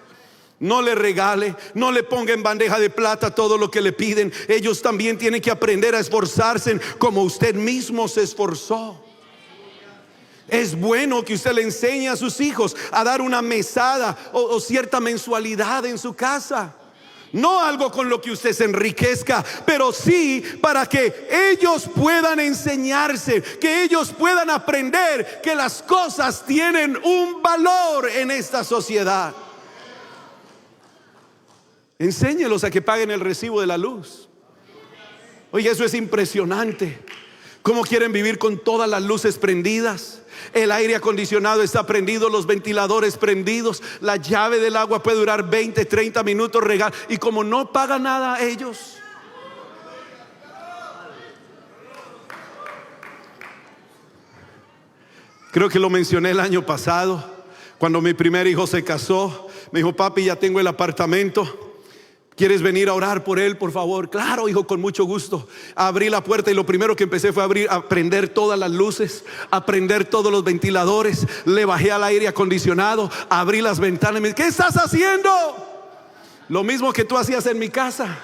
No le regale, no le ponga en bandeja de plata todo lo que le piden. Ellos también tienen que aprender a esforzarse como usted mismo se esforzó. Es bueno que usted le enseñe a sus hijos a dar una mesada o cierta mensualidad en su casa. No algo con lo que usted se enriquezca, pero sí para que ellos puedan enseñarse, que ellos puedan aprender que las cosas tienen un valor en esta sociedad. Enséñelos a que paguen el recibo de la luz. Oye, eso es impresionante. ¿Cómo quieren vivir con todas las luces prendidas? El aire acondicionado está prendido, los ventiladores prendidos, la llave del agua puede durar 20, 30 minutos regar, y como no pagan nada ellos. Creo que lo mencioné el año pasado, cuando mi primer hijo se casó. Me dijo: papi, ya tengo el apartamento, ¿quieres venir a orar por él, por favor? Claro, hijo, con mucho gusto. Abrí la puerta y lo primero que empecé fue a prender todas las luces, a prender todos los ventiladores. Le bajé al aire acondicionado, abrí las ventanas y me dice: ¿qué estás haciendo? Lo mismo que tú hacías en mi casa.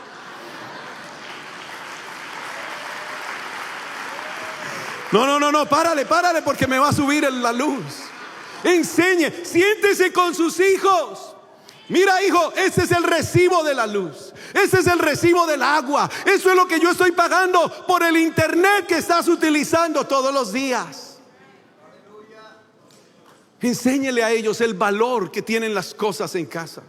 No, párale porque me va a subir la luz. Enseñe, siéntese con sus hijos. Mira, hijo, este es el recibo de la luz, este es el recibo del agua, eso es lo que yo estoy pagando por el internet que estás utilizando todos los días. Enséñele a ellos el valor que tienen las cosas en casa.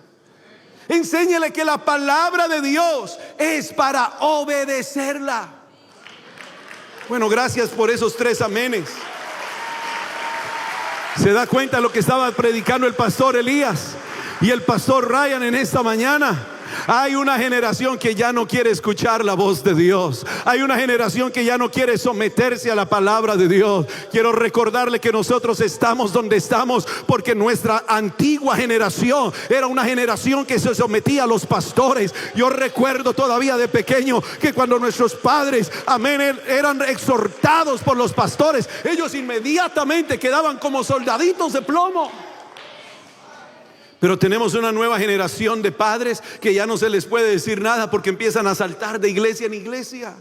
Enséñele que la palabra de Dios es para obedecerla. Bueno, gracias por esos 3 amenes. ¿Se da cuenta de lo que estaba predicando el pastor Elías y el pastor Ryan en esta mañana? Hay una generación que ya no quiere escuchar la voz de Dios. Hay una generación que ya no quiere someterse a la palabra de Dios. Quiero recordarle que nosotros estamos donde estamos porque nuestra antigua generación era una generación que se sometía a los pastores. Yo recuerdo todavía de pequeño que cuando nuestros padres, amén, eran exhortados por los pastores, ellos inmediatamente quedaban como soldaditos de plomo. Pero tenemos una nueva generación de padres que ya no se les puede decir nada porque empiezan a saltar de iglesia en iglesia.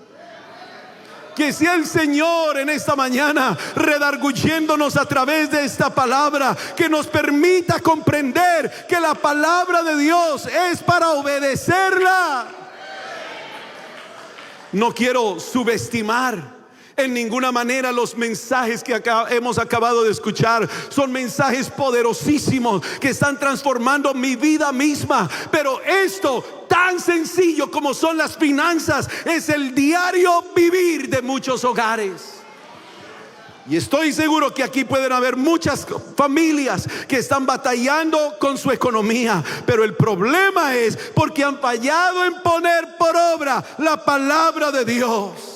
Que sea el Señor en esta mañana redarguyéndonos a través de esta palabra, que nos permita comprender que la palabra de Dios es para obedecerla. No quiero subestimar en ninguna manera los mensajes que hemos acabado de escuchar. Son mensajes poderosísimos que están transformando mi vida misma. Pero esto tan sencillo como son las finanzas es el diario vivir de muchos hogares. Y estoy seguro que aquí pueden haber muchas familias que están batallando con su economía, pero el problema es porque han fallado en poner por obra la palabra de Dios.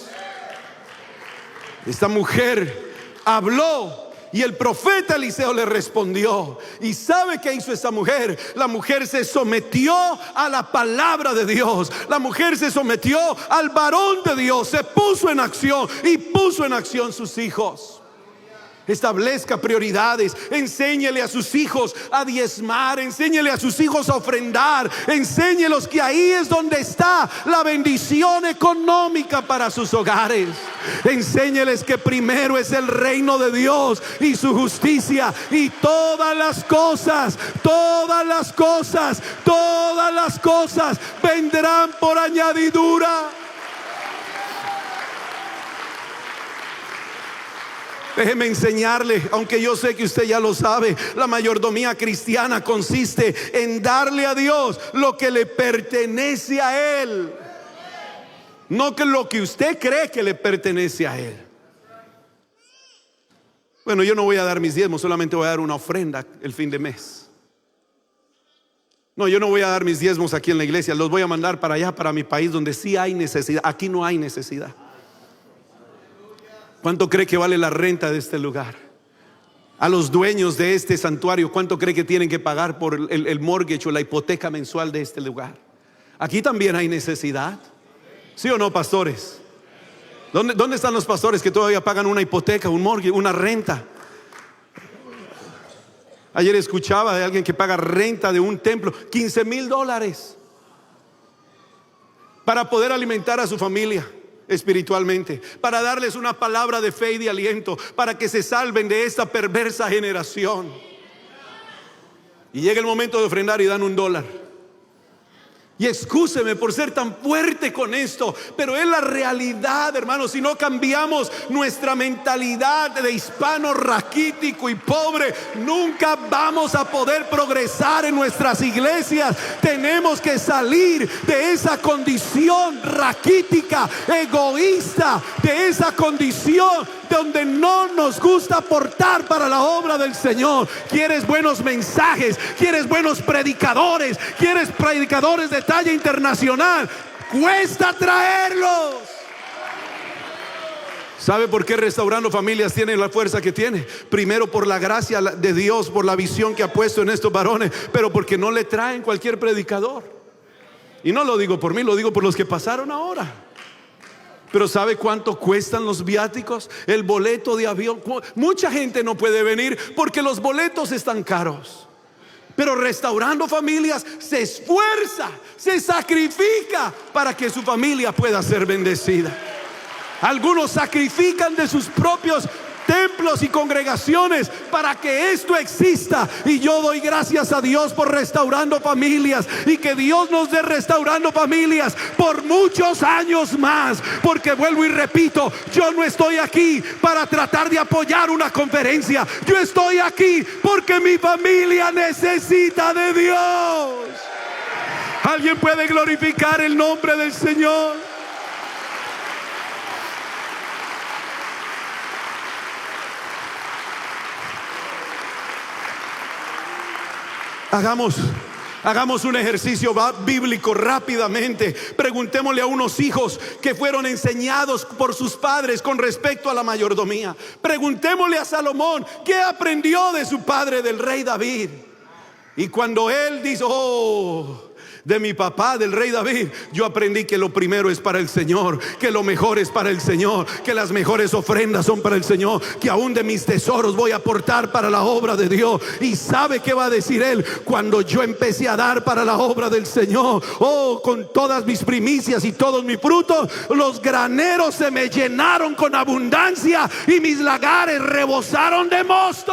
Esta mujer habló y el profeta Eliseo le respondió. ¿Y sabe qué hizo esta mujer? La mujer se sometió a la palabra de Dios. La mujer se sometió al varón de Dios. Se puso en acción y puso en acción sus hijos. Establezca prioridades. Enséñele a sus hijos a diezmar. Enséñele a sus hijos a ofrendar. Enséñelos que ahí es donde está la bendición económica para sus hogares. Enséñeles que primero es el reino de Dios y su justicia, y todas las cosas vendrán por añadidura. Déjeme enseñarle, aunque yo sé que usted ya lo sabe, la mayordomía cristiana consiste en darle a Dios lo que le pertenece a Él, no que lo que usted cree que le pertenece a Él. Bueno, yo no voy a dar mis diezmos, solamente voy a dar una ofrenda el fin de mes. No, yo no voy a dar mis diezmos aquí en la iglesia, los voy a mandar para allá, para mi país, donde sí hay necesidad. Aquí no hay necesidad. ¿Cuánto cree que vale la renta de este lugar? A los dueños de este santuario, ¿cuánto cree que tienen que pagar por el mortgage o la hipoteca mensual de este lugar? Aquí también hay necesidad. ¿Sí o no, pastores? ¿Dónde están los pastores que todavía pagan una hipoteca, un mortgage, una renta? Ayer escuchaba de alguien que paga renta de un templo, $15,000 para poder alimentar a su familia espiritualmente, para darles una palabra de fe y de aliento, para que se salven de esta perversa generación. Y llega el momento de ofrendar y dan $1. Y excúseme por ser tan fuerte con esto, pero es la realidad, hermanos. Si no cambiamos nuestra mentalidad de hispano raquítico y pobre, nunca vamos a poder progresar en nuestras iglesias. Tenemos que salir de esa condición raquítica, egoísta, de esa condición donde no nos gusta aportar para la obra del Señor. ¿Quieres buenos mensajes? ¿Quieres buenos predicadores? ¿Quieres predicadores de talla internacional? Cuesta traerlos. ¿Sabe por qué Restaurando Familias tiene la fuerza que tiene? Primero, por la gracia de Dios, por la visión que ha puesto en estos varones, pero porque no le traen cualquier predicador. Y no lo digo por mí, lo digo por los que pasaron ahora. Pero ¿sabe cuánto cuestan los viáticos? El boleto de avión. Mucha gente no puede venir porque los boletos están caros. Pero Restaurando Familias se esfuerza, se sacrifica para que su familia pueda ser bendecida. Algunos sacrifican de sus propios templos y congregaciones para que esto exista. Y yo doy gracias a Dios por Restaurando Familias, y que Dios nos dé Restaurando Familias por muchos años más, porque vuelvo y repito, yo no estoy aquí para tratar de apoyar una conferencia. Yo estoy aquí porque mi familia necesita de Dios. ¿Alguien puede glorificar el nombre del Señor? Hagamos un ejercicio bíblico rápidamente. Preguntémosle a unos hijos que fueron enseñados por sus padres con respecto a la mayordomía. Preguntémosle a Salomón qué aprendió de su padre, del rey David. Y cuando él dice, de mi papá, del rey David, yo aprendí que lo primero es para el Señor, que lo mejor es para el Señor, que las mejores ofrendas son para el Señor, que aún de mis tesoros voy a aportar para la obra de Dios. Y ¿sabe qué va a decir él? Cuando yo empecé a dar para la obra del Señor, con todas mis primicias y todos mis frutos, los graneros se me llenaron con abundancia y mis lagares rebosaron de mosto.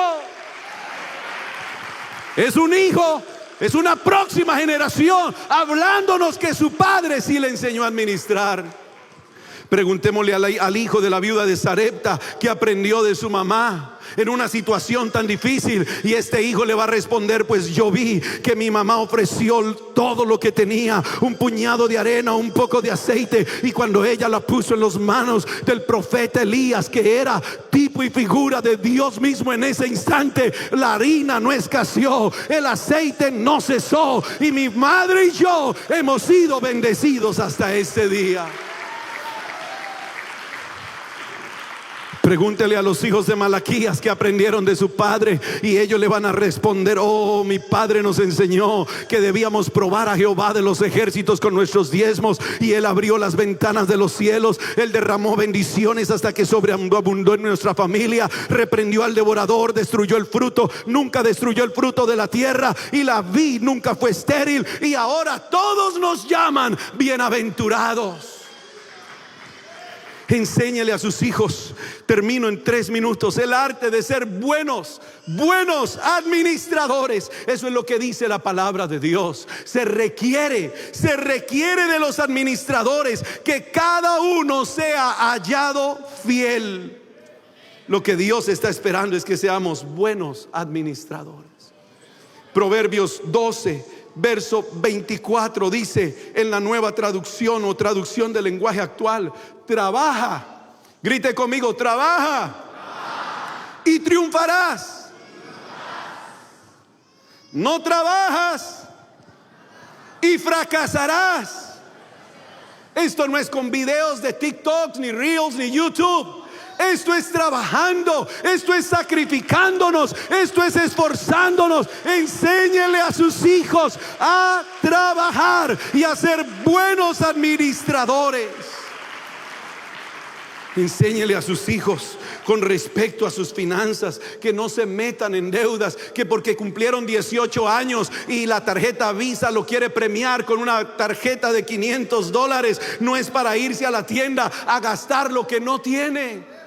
Es un hijo, es una próxima generación hablándonos que su padre sí le enseñó a administrar. Preguntémosle al hijo de la viuda de Sarepta que aprendió de su mamá en una situación tan difícil, y este hijo le va a responder: pues yo vi que mi mamá ofreció todo lo que tenía, un puñado de arena, un poco de aceite, y cuando ella la puso en las manos del profeta Elías, que era tipo y figura de Dios mismo en ese instante, la harina no escaseó, el aceite no cesó, y mi madre y yo hemos sido bendecidos hasta este día. Pregúntele a los hijos de Malaquías que aprendieron de su padre, y ellos le van a responder: mi padre nos enseñó que debíamos probar a Jehová de los ejércitos con nuestros diezmos, y él abrió las ventanas de los cielos, él derramó bendiciones hasta que sobreabundó en nuestra familia, reprendió al devorador, destruyó el fruto, nunca destruyó el fruto de la tierra, y la vid nunca fue estéril, y ahora todos nos llaman bienaventurados. Enséñele a sus hijos, termino en 3 minutos, el arte de ser buenos administradores. Eso es lo que dice la palabra de Dios. Se requiere de los administradores que cada uno sea hallado fiel. Lo que Dios está esperando es que seamos buenos administradores. Proverbios 12, verso 24 dice en la Nueva Traducción o traducción del lenguaje actual: trabaja, grite conmigo, trabaja y triunfarás. No trabajas y fracasarás. Esto no es con videos de TikTok, ni Reels, ni YouTube. Esto es trabajando, esto es sacrificándonos, esto es esforzándonos. Enséñele a sus hijos a trabajar y a ser buenos administradores. Enséñele a sus hijos con respecto a sus finanzas, que no se metan en deudas, que porque cumplieron 18 años y la tarjeta Visa lo quiere premiar con una tarjeta de $500, no es para irse a la tienda a gastar lo que no tiene.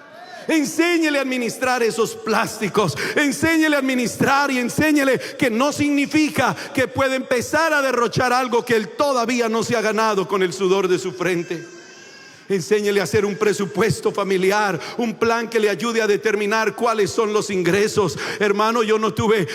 Enséñele a administrar esos plásticos, enséñele a administrar y enséñele que no significa que puede empezar a derrochar algo que él todavía no se ha ganado con el sudor de su frente. Enséñele a hacer un presupuesto familiar, un plan que le ayude a determinar cuáles son los ingresos. Hermano, yo no tuve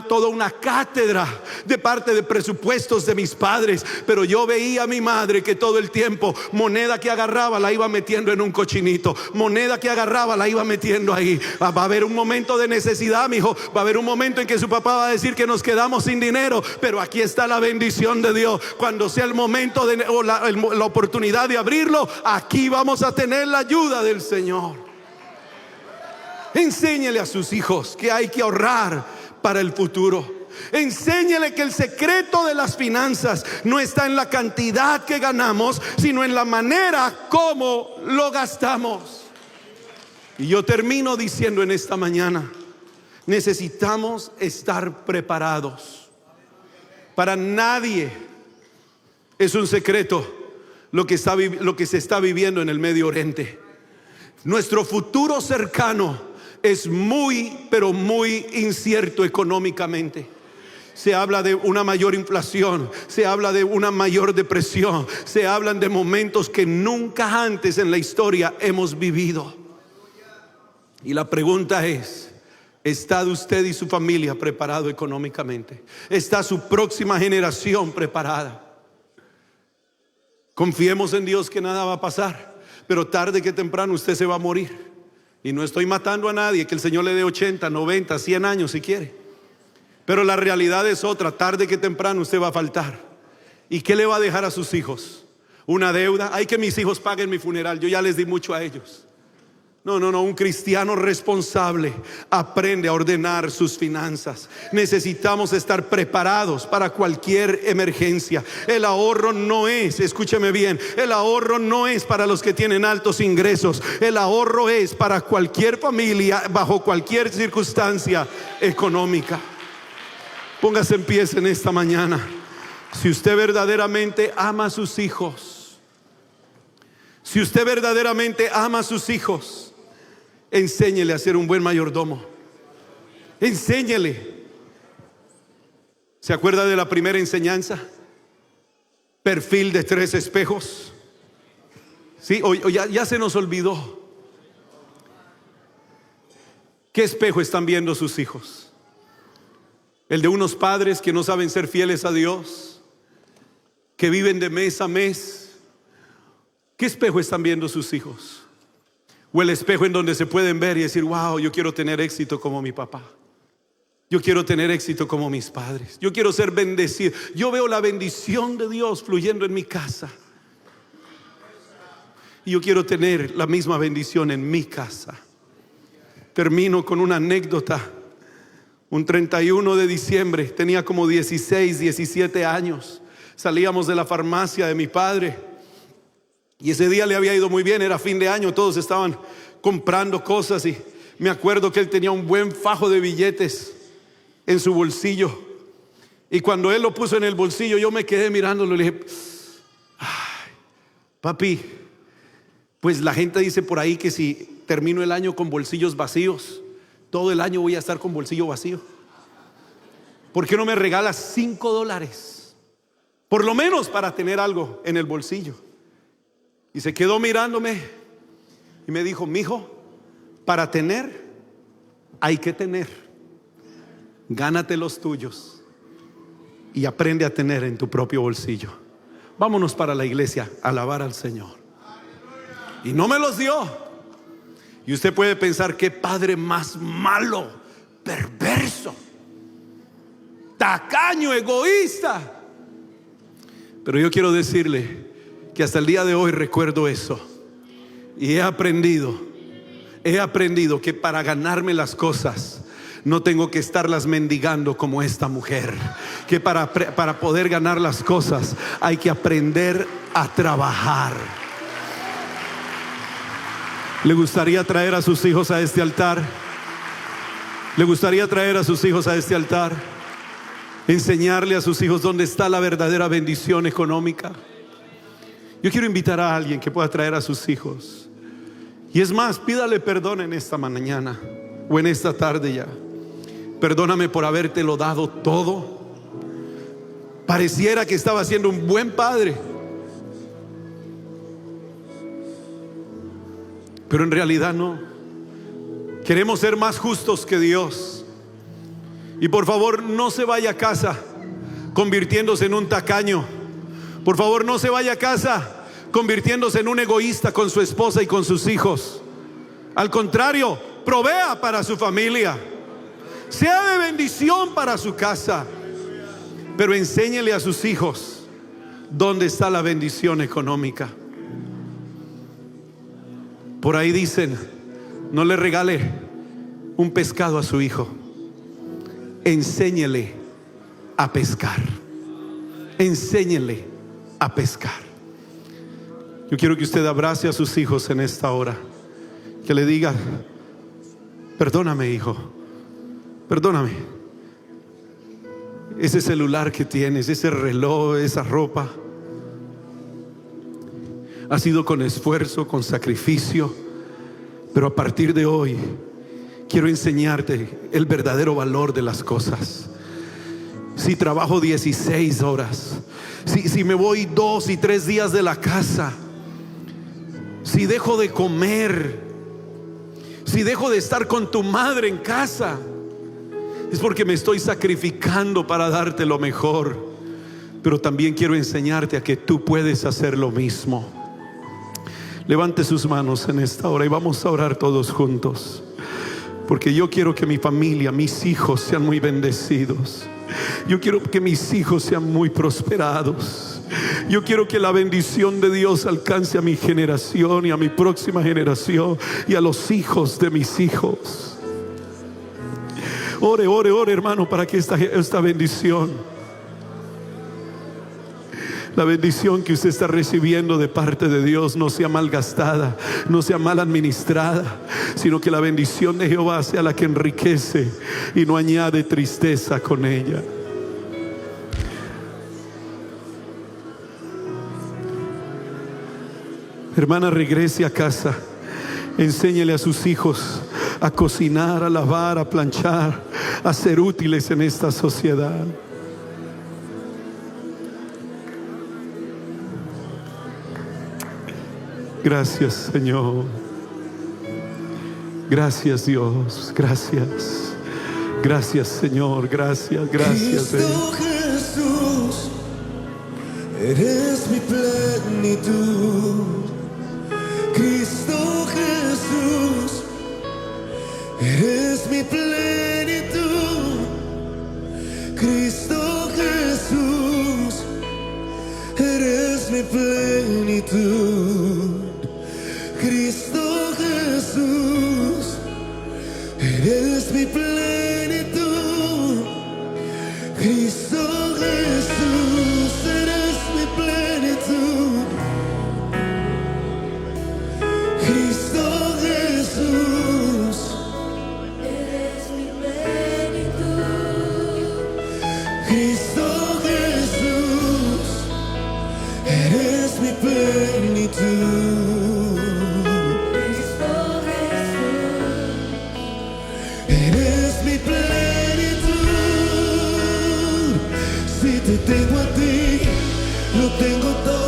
toda una cátedra de parte de presupuestos de mis padres, pero yo veía a mi madre que todo el tiempo moneda que agarraba la iba metiendo en un cochinito, moneda que agarraba la iba metiendo ahí. Va a haber un momento de necesidad, mi hijo, va a haber un momento en que su papá va a decir que nos quedamos sin dinero, pero aquí está la bendición de Dios. Cuando sea el momento o la oportunidad de abrirlo, aquí vamos a tener la ayuda del Señor. Enséñele a sus hijos que hay que ahorrar para el futuro. Enséñele que el secreto de las finanzas no está en la cantidad que ganamos, sino en la manera como lo gastamos. Y yo termino diciendo en esta mañana: necesitamos estar preparados. Para nadie es un secreto lo que se está viviendo en el Medio Oriente. Nuestro futuro cercano es muy, pero muy incierto económicamente. Se habla de una mayor inflación, se habla de una mayor depresión, se hablan de momentos que nunca antes en la historia hemos vivido. Y la pregunta es: ¿está usted y su familia preparado económicamente? ¿Está su próxima generación preparada? Confiemos en Dios que nada va a pasar, pero tarde que temprano usted se va a morir. Y no estoy matando a nadie, que el Señor le dé 80, 90, 100 años si quiere. Pero la realidad es otra: tarde que temprano usted va a faltar. ¿Y qué le va a dejar a sus hijos? ¿Una deuda? Hay que mis hijos paguen mi funeral, yo ya les di mucho a ellos. No, un cristiano responsable aprende a ordenar sus finanzas. Necesitamos estar preparados para cualquier emergencia. El ahorro no es, escúcheme bien, el ahorro no es para los que tienen altos ingresos. El ahorro es para cualquier familia, bajo cualquier circunstancia económica. Póngase en pie en esta mañana. Si usted verdaderamente ama a sus hijos, si usted verdaderamente ama a sus hijos, enséñele a ser un buen mayordomo. Enséñele. ¿Se acuerda de la primera enseñanza? Perfil de 3 espejos. Sí, o ya se nos olvidó. ¿Qué espejo están viendo sus hijos? El de unos padres que no saben ser fieles a Dios, que viven de mes a mes. ¿Qué espejo están viendo sus hijos? O el espejo en donde se pueden ver y decir: wow, yo quiero tener éxito como mi papá, yo quiero tener éxito como mis padres, yo quiero ser bendecido. Yo veo la bendición de Dios fluyendo en mi casa y yo quiero tener la misma bendición en mi casa. Termino con una anécdota. Un 31 de diciembre, tenía como 16, 17 años. Salíamos de la farmacia de mi padre y ese día le había ido muy bien, era fin de año, todos estaban comprando cosas y me acuerdo que él tenía un buen fajo de billetes en su bolsillo. Y cuando él lo puso en el bolsillo, yo me quedé mirándolo y le dije: ay, papi, pues la gente dice por ahí que si termino el año con bolsillos vacíos, todo el año voy a estar con bolsillo vacío. ¿Por qué no me regalas $5? Por lo menos para tener algo en el bolsillo. Y se quedó mirándome y me dijo: mijo, Para tener, hay que tener. Gánate los tuyos y aprende a tener en tu propio bolsillo. Vámonos para la iglesia a alabar al Señor. Y no me los dio. Y usted puede pensar: qué padre más malo, perverso, tacaño, egoísta. Pero yo quiero decirle que hasta el día de hoy recuerdo eso. Y he aprendido que para ganarme las cosas no tengo que estarlas mendigando como esta mujer. Que para poder ganar las cosas hay que aprender a trabajar. ¿Le gustaría traer a sus hijos a este altar? ¿Le gustaría traer a sus hijos a este altar? Enseñarle a sus hijos dónde está la verdadera bendición económica. Yo quiero invitar a alguien que pueda traer a sus hijos. Y es más, pídale perdón en esta mañana o en esta tarde ya. Perdóname por habértelo dado todo. Pareciera que estaba siendo un buen padre, pero en realidad no. Queremos ser más justos que Dios. Y por favor, no se vaya a casa convirtiéndose en un tacaño. Por favor, no se vaya a casa convirtiéndose en un egoísta con su esposa y con sus hijos. Al contrario, provea para su familia, sea de bendición para su casa, pero enséñele a sus hijos dónde está la bendición económica. Por ahí dicen: no le regale un pescado a su hijo, enséñele a pescar. Enséñele a pescar. Yo quiero que usted abrace a sus hijos en esta hora, que le diga: perdóname, hijo, perdóname. Ese celular que tienes, ese reloj, esa ropa, ha sido con esfuerzo, con sacrificio, pero a partir de hoy quiero enseñarte el verdadero valor de las cosas. Si trabajo 16 horas, si me voy 2 y 3 días de la casa, si dejo de comer, si dejo de estar con tu madre en casa, es porque me estoy sacrificando para darte lo mejor. Pero también quiero enseñarte a que tú puedes hacer lo mismo. Levante sus manos en esta hora y vamos a orar todos juntos, porque yo quiero que mi familia, mis hijos sean muy bendecidos. Yo quiero que mis hijos sean muy prosperados. Yo quiero que la bendición de Dios alcance a mi generación y a mi próxima generación y a los hijos de mis hijos. Ore, ore, ore, hermano, para que esta bendición, la bendición que usted está recibiendo de parte de Dios, no sea malgastada, no sea mal administrada, sino que la bendición de Jehová sea la que enriquece y no añade tristeza con ella. Hermana, regrese a casa, enséñele a sus hijos a cocinar, a lavar, a planchar, a ser útiles en esta sociedad. Gracias, Señor. Gracias, Dios. Gracias. Gracias, Señor. Gracias, gracias. Cristo Jesús, eres mi plenitud. Cristo Jesús, eres mi plenitud. Cristo Jesús, eres mi plenitud. Cristo Jesús, eres mi plenitud. Cristo Jesús, eres mi plenitud. Cristo Jesús, eres mi plenitud. Cristo Jesús, eres mi plenitud. Tengo a ti, lo tengo todo.